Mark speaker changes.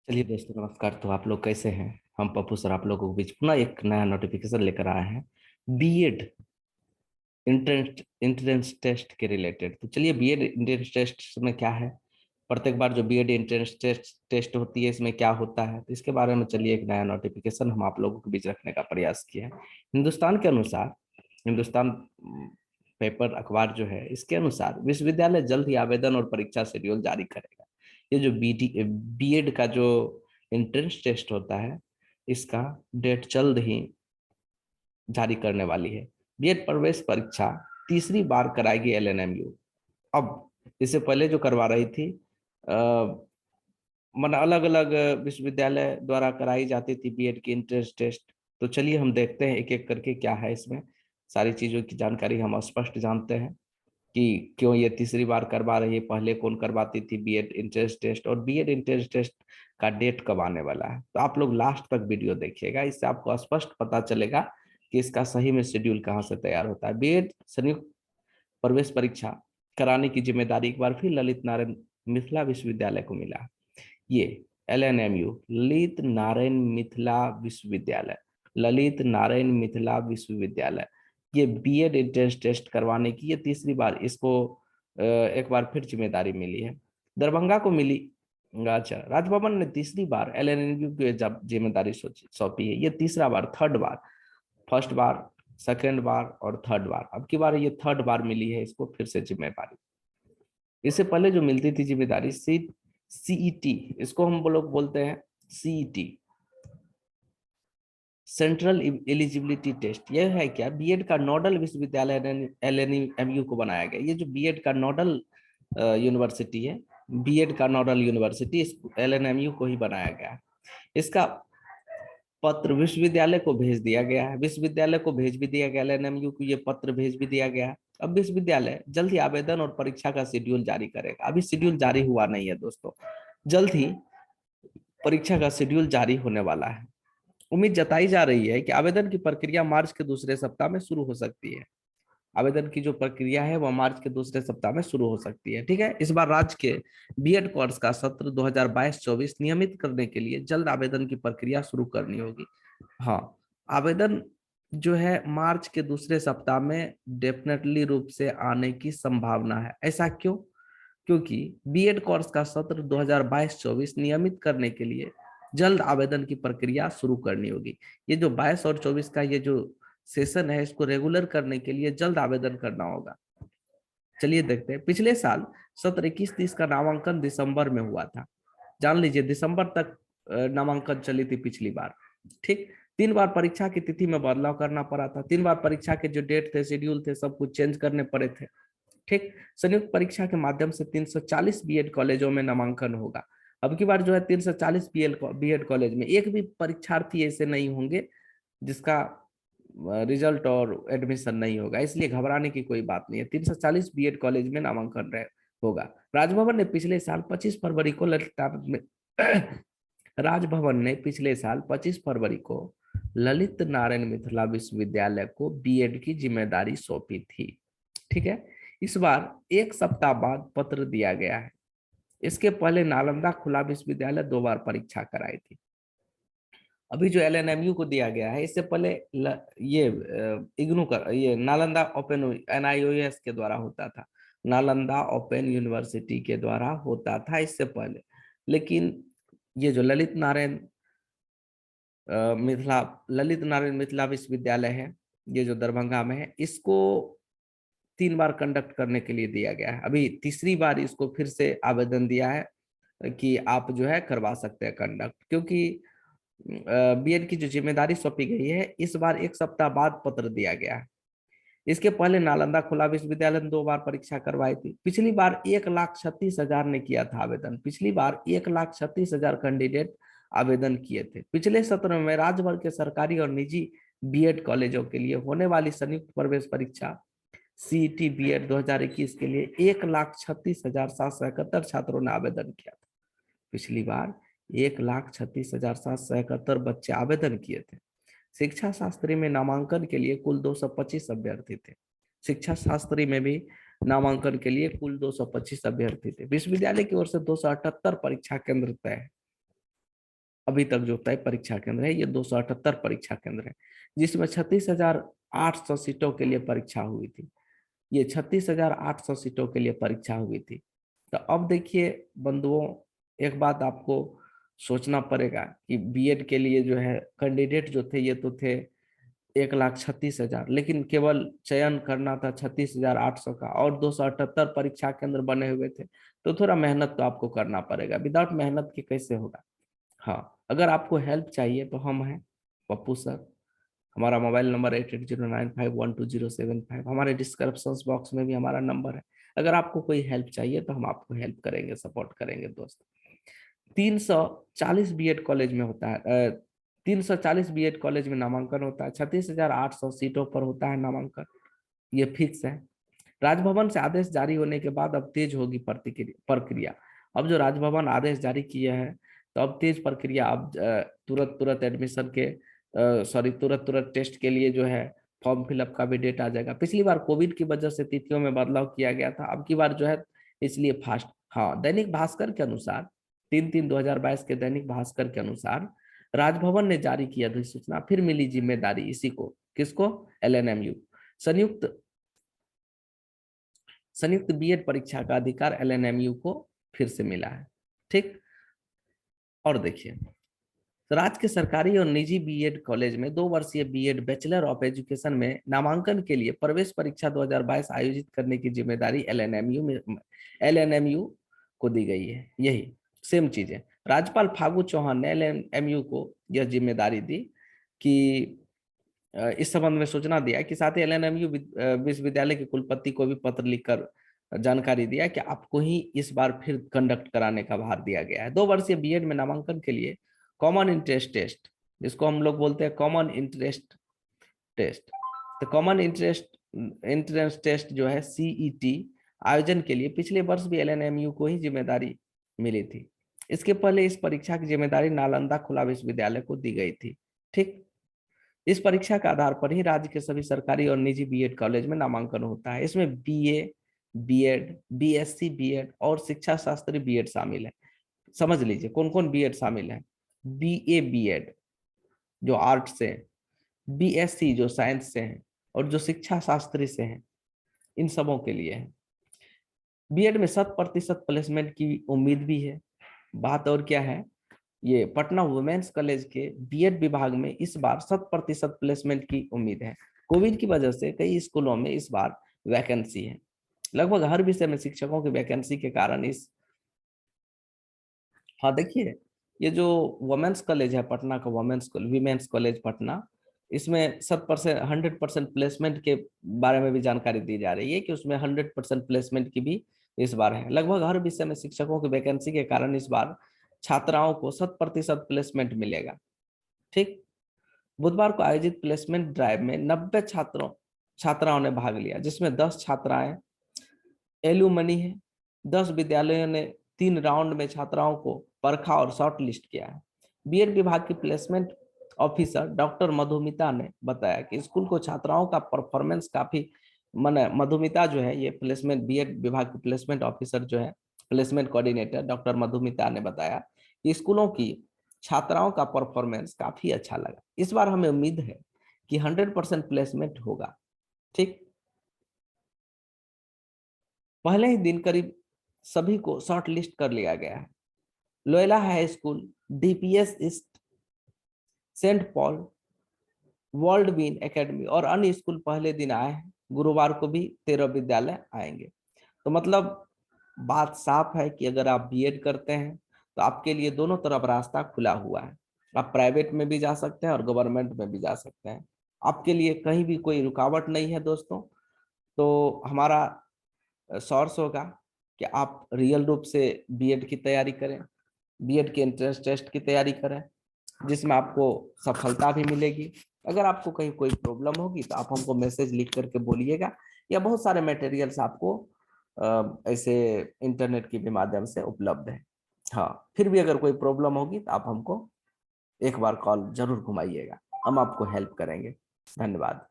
Speaker 1: चलिए दोस्तों, नमस्कार। तो आप लोग कैसे हैं? हम पप्पू सर आप लोगों के बीच पुनः एक नया नोटिफिकेशन लेकर आए हैं बीएड एंट्रेंस टेस्ट के रिलेटेड। तो चलिए, बीएड एंट्रेंस टेस्ट में क्या है, प्रत्येक बार जो बीएड एंट्रेंस टेस्ट होती है इसमें क्या होता है, तो इसके बारे में चलिए एक नया नोटिफिकेशन हम आप लोगों के बीच रखने का प्रयास किया है। हिंदुस्तान के अनुसार, हिंदुस्तान पेपर अखबार जो है, इसके अनुसार विश्वविद्यालय जल्द ही आवेदन और परीक्षा शेड्यूल जारी करेगा। ये जो बीएड का जो एंट्रेंस टेस्ट होता है, इसका डेट जल्द ही जारी करने वाली है। बीएड प्रवेश परीक्षा तीसरी बार कराएगी एलएनएमयू। अब इससे पहले जो करवा रही थी, मतलब अलग अलग विश्वविद्यालय द्वारा कराई जाती थी बीएड की एंट्रेंस टेस्ट। तो चलिए हम देखते हैं एक एक करके क्या है इसमें, सारी चीजों की जानकारी हम स्पष्ट जानते हैं कि क्यों ये तीसरी बार करवा रही है, पहले कौन करवाती थी बीएड एंट्रेंस टेस्ट, और बीएड एंट्रेंस टेस्ट का डेट कब आने वाला है। तो आप लोग लास्ट तक वीडियो देखिएगा, इससे आपको स्पष्ट पता चलेगा कि इसका सही में शेड्यूल कहाँ से तैयार होता है। बीएड संयुक्त प्रवेश परीक्षा कराने की जिम्मेदारी एक बार फिर ललित नारायण मिथिला विश्वविद्यालय को मिला है। ये एलएनएमयू, ललित नारायण मिथिला विश्वविद्यालय, ललित नारायण मिथिला विश्वविद्यालय, ये बीएड एंट्रेंस टेस्ट करवाने की ये तीसरी बार इसको एक बार फिर जिम्मेदारी मिली है। दरभंगा को मिली। अच्छा, राजभवन ने तीसरी बार एलएनएमयू को जब जिम्मेदारी सौंपी है, ये तीसरा बार, थर्ड बार। फर्स्ट बार, सेकेंड बार और थर्ड बार, अब की बार ये थर्ड बार मिली है इसको फिर से जिम्मेदारी। इससे पहले जो मिलती थी जिम्मेदारी सीईटी, इसको हम लोग बोलते हैं सीईटी, सेंट्रल एलिजिबिलिटी टेस्ट। यह है क्या, बीएड का नोडल विश्वविद्यालय एलएनएमयू को बनाया गया। ये जो बीएड का नोडल यूनिवर्सिटी है, बीएड का नोडल यूनिवर्सिटी एलएनएमयू को ही बनाया गया है। इसका पत्र विश्वविद्यालय को भेज दिया गया है, विश्वविद्यालय को भेज भी दिया गया, एलएनएमयू को ये पत्र भेज भी दिया गया है। अब विश्वविद्यालय जल्द ही आवेदन और परीक्षा का शेड्यूल जारी करेगा। अभी शेड्यूल जारी हुआ नहीं है दोस्तों, जल्द ही परीक्षा का शेड्यूल जारी होने वाला है। उम्मीद जताई जा रही है कि आवेदन की प्रक्रिया मार्च के दूसरे सप्ताह में शुरू हो सकती है। आवेदन की जो प्रक्रिया है वह मार्च के दूसरे सप्ताह में शुरू हो सकती है। ठीक है, इस बार राज्य के बीएड कोर्स का सत्र 2022-24 नियमित करने के लिए जल्द आवेदन की प्रक्रिया शुरू करनी होगी। हाँ, आवेदन जो है मार्च के दूसरे सप्ताह में डेफिनेटली रूप से आने की संभावना है। ऐसा क्यों? क्योंकि बीएड कोर्स का सत्र 2022-24 नियमित करने के लिए जल्द आवेदन की प्रक्रिया शुरू करनी होगी। ये जो 22 और 24 का ये जो सेशन है, इसको रेगुलर करने के लिए जल्द आवेदन करना होगा। चलिए देखते हैं, पिछले साल सत्र 21-30 का नामांकन दिसंबर में हुआ था। जान लीजिए, दिसंबर तक नामांकन चली थी पिछली बार। ठीक, 3 बार परीक्षा की तिथि में बदलाव करना पड़ा था। 3 बार परीक्षा के जो डेट थे, शेड्यूल थे, सब कुछ चेंज करने पड़े थे। ठीक, संयुक्त परीक्षा के माध्यम से 340 बीएड कॉलेजों में नामांकन होगा। अब की बार जो है 340 बीएड कॉलेज में एक भी परीक्षार्थी ऐसे नहीं होंगे जिसका रिजल्ट और एडमिशन नहीं होगा, इसलिए घबराने की कोई बात नहीं है। 340 बीएड कॉलेज में नामांकन होगा। राजभवन ने पिछले साल 25 फरवरी को राजभवन ने पिछले साल 25 फरवरी को ललित नारायण मिथिला विश्वविद्यालय को बीएड की जिम्मेदारी सौंपी थी। ठीक है, इस बार एक सप्ताह बाद पत्र दिया गया है। इसके पहले नालंदा खुला विश्वविद्यालय 2 बार परीक्षा कराई थी। अभी जो एलएनएमयू को दिया गया है, इससे पहले ये इग्नू का, ये नालंदा ओपन एनआईओएस के द्वारा होता था, नालंदा ओपन यूनिवर्सिटी के द्वारा होता था इससे पहले। लेकिन ये जो ललित नारायण मिथिला विश्वविद्यालय है, ये जो दरभंगा में है, इसको 3 बार कंडक्ट करने के लिए दिया गया है। अभी तीसरी बार इसको फिर से आवेदन दिया है कि आप जो है करवा सकते हैं कंडक्ट, क्योंकि बीएड की जो जिम्मेदारी सौंपी गई है, इस बार एक सप्ताह बाद पत्र दिया गया है। इसके पहले नालंदा खुला विश्वविद्यालय ने 2 बार परीक्षा करवाई थी। पिछली बार 1,36,000 ने किया था आवेदन। पिछली बार 1,36,000 कैंडिडेट आवेदन किए थे। पिछले सत्र में राज्य भर के सरकारी और निजी बीएड कॉलेजों के लिए होने वाली संयुक्त प्रवेश परीक्षा सीईटी बीएड 2021 के लिए 1,36,771 छात्रों ने आवेदन किया था। पिछली बार 1,36,771 बच्चे आवेदन किए थे। शिक्षा शास्त्री में नामांकन के लिए कुल 225 अभ्यर्थी थे। शिक्षा शास्त्री में भी नामांकन के लिए कुल 225 अभ्यर्थी थे। विश्वविद्यालय की ओर से 278 परीक्षा केंद्र तय है। अभी तक जो तय परीक्षा केंद्र है ये 278 परीक्षा केंद्र है, जिसमें 36,800 सीटों के लिए परीक्षा हुई थी। ये 36,800 सीटों के लिए परीक्षा हुई थी। तो अब देखिए बंधुओं, एक बात आपको सोचना पड़ेगा कि बीएड के लिए जो है कैंडिडेट जो थे ये तो थे 1,36,000, लेकिन केवल चयन करना था 36,800 का, और 278 परीक्षा केंद्र बने हुए थे। तो थोड़ा मेहनत तो आपको करना पड़ेगा, विदाउट मेहनत के कैसे होगा। हाँ, अगर आपको हेल्प चाहिए तो हम हैं पप्पू सर। हमारा मोबाइल नंबर 8809512075, हमारे डिस्क्रिप्शन बॉक्स में भी हमारा नंबर है। अगर आपको कोई हेल्प चाहिए तो हम आपको हेल्प करेंगे, सपोर्ट करेंगे दोस्त। 340 बीएड कॉलेज में होता है, 340 बीएड कॉलेज में नामांकन होता है, 36,800 सीटों पर होता है नामांकन, ये फिक्स है। राजभवन से आदेश जारी होने के बाद अब तेज होगी प्रक्रिया। अब जो राजभवन आदेश जारी किया है तो अब तेज प्रक्रिया, अब तुरंत तुरंत एडमिशन के तुरंत तुरंत टेस्ट के लिए जो है फॉर्म फिलअप का भी डेट आ जाएगा। पिछली बार कोविड की वजह से तिथियों में बदलाव किया गया था, अब की बार जो है इसलिए फास्ट। हाँ, दैनिक भास्कर के अनुसार 3/3/2022 के दैनिक भास्कर के अनुसार राजभवन ने जारी किया अधिसूचना, फिर मिली जिम्मेदारी इसी को, किसको? एलएनएमयू। संयुक्त संयुक्त बीएड परीक्षा का अधिकार एलएनएमयू को फिर से मिला है। ठीक। और देखिए, तो राज्य के सरकारी और निजी बीएड कॉलेज में 2 वर्षीय बीएड बैचलर ऑफ एजुकेशन में नामांकन के लिए प्रवेश परीक्षा 2022 आयोजित करने की जिम्मेदारी एलएनएमयू को दी गई है। यही सेम चीज है। राज्यपाल फागू चौहान ने एलएनएमयू को यह जिम्मेदारी दी कि इस संबंध में सूचना दिया कि साथ ही एलएनएमयू विश्वविद्यालय के कुलपति को भी पत्र लिखकर जानकारी दिया कि आपको ही इस बार फिर कंडक्ट कराने का भार दिया गया है। 2 वर्षीय बीएड में नामांकन के लिए कॉमन इंटरेस्ट टेस्ट, जिसको हम लोग बोलते हैं कॉमन इंटरेस्ट टेस्ट, तो कॉमन इंटरेस्ट टेस्ट जो है सीईटी आयोजन के लिए पिछले वर्ष भी एलएनएमयू को ही जिम्मेदारी मिली थी। इसके पहले इस परीक्षा की जिम्मेदारी नालंदा खुला विश्वविद्यालय को दी गई थी। ठीक। इस परीक्षा के आधार पर ही राज्य के सभी सरकारी और निजी बीएड कॉलेज में नामांकन होता है। इसमें बीए, बीएड, बीएससी बीएड और शिक्षा शास्त्री बीएड शामिल है। समझ लीजिए कौन कौन बीएड शामिल है। बीए बीएड जो आर्ट से है, बीएससी जो साइंस से है, और जो शिक्षा शास्त्री से है, इन सबों के लिए है। बीएड में 100% प्लेसमेंट की उम्मीद भी है। बात और क्या है, ये पटना वुमेन्स कॉलेज के बीएड विभाग में इस बार 100% प्लेसमेंट की उम्मीद है। कोविड की वजह से कई स्कूलों में इस बार वैकेंसी है। लगभग हर विषय में शिक्षकों की वैकेंसी के कारण इस, हाँ देखिए, ये जो वुमेन्स कॉलेज है पटना का, वीमेंस कॉलेज पटना, इसमें 100% प्लेसमेंट के बारे में भी जानकारी दी जा रही है कि उसमें 100% प्लेसमेंट की भी इस बार है। लगभग हर विषय में शिक्षकों की वैकेंसी के कारण इस बार छात्राओं को 100% प्लेसमेंट मिलेगा। ठीक। बुधवार को आयोजित प्लेसमेंट ड्राइव में 90 छात्राओं ने भाग लिया, जिसमें 10 छात्राएं एलुमनी है। 10 विद्यालयों ने 3 राउंड में छात्राओं को परखा और शॉर्ट लिस्ट किया है। बीएड विभाग की प्लेसमेंट ऑफिसर डॉक्टर मधुमिता ने बताया कि स्कूल को छात्राओं का परफॉर्मेंस काफी, माने मधुमिता जो है ये प्लेसमेंट बीएड विभाग की प्लेसमेंट ऑफिसर जो है, प्लेसमेंट कोऑर्डिनेटर डॉक्टर मधुमिता ने बताया कि स्कूलों की छात्राओं का परफॉर्मेंस काफी अच्छा लगा। इस बार हमें उम्मीद है कि 100% प्लेसमेंट होगा। ठीक। पहले ही दिन करीब सभी को शॉर्ट लिस्ट कर लिया गया है। Loyola high school, DPS east, saint Paul, world bean academy और अन्य स्कूल पहले दिन आए हैं। गुरुवार को भी 13 विद्यालय आएंगे। तो मतलब बात साफ है कि अगर आप बीएड करते हैं तो आपके लिए दोनों तरफ रास्ता खुला हुआ है। आप प्राइवेट में भी जा सकते हैं और गवर्नमेंट में भी जा सकते हैं। आपके लिए कहीं भी कोई रुकावट नहीं है दोस्तों। तो हमारा सोर्स होगा कि आप रियल रूप से बीएड की तैयारी करें, बीएड के एंट्रेंस टेस्ट की तैयारी करें, जिसमें आपको सफलता भी मिलेगी। अगर आपको कहीं कोई प्रॉब्लम होगी तो आप हमको मैसेज लिख करके बोलिएगा, या बहुत सारे मटेरियल्स आपको ऐसे इंटरनेट के भी माध्यम से उपलब्ध है। हाँ, फिर भी अगर कोई प्रॉब्लम होगी तो आप हमको एक बार कॉल जरूर घुमाइएगा, हम आपको हेल्प करेंगे। धन्यवाद।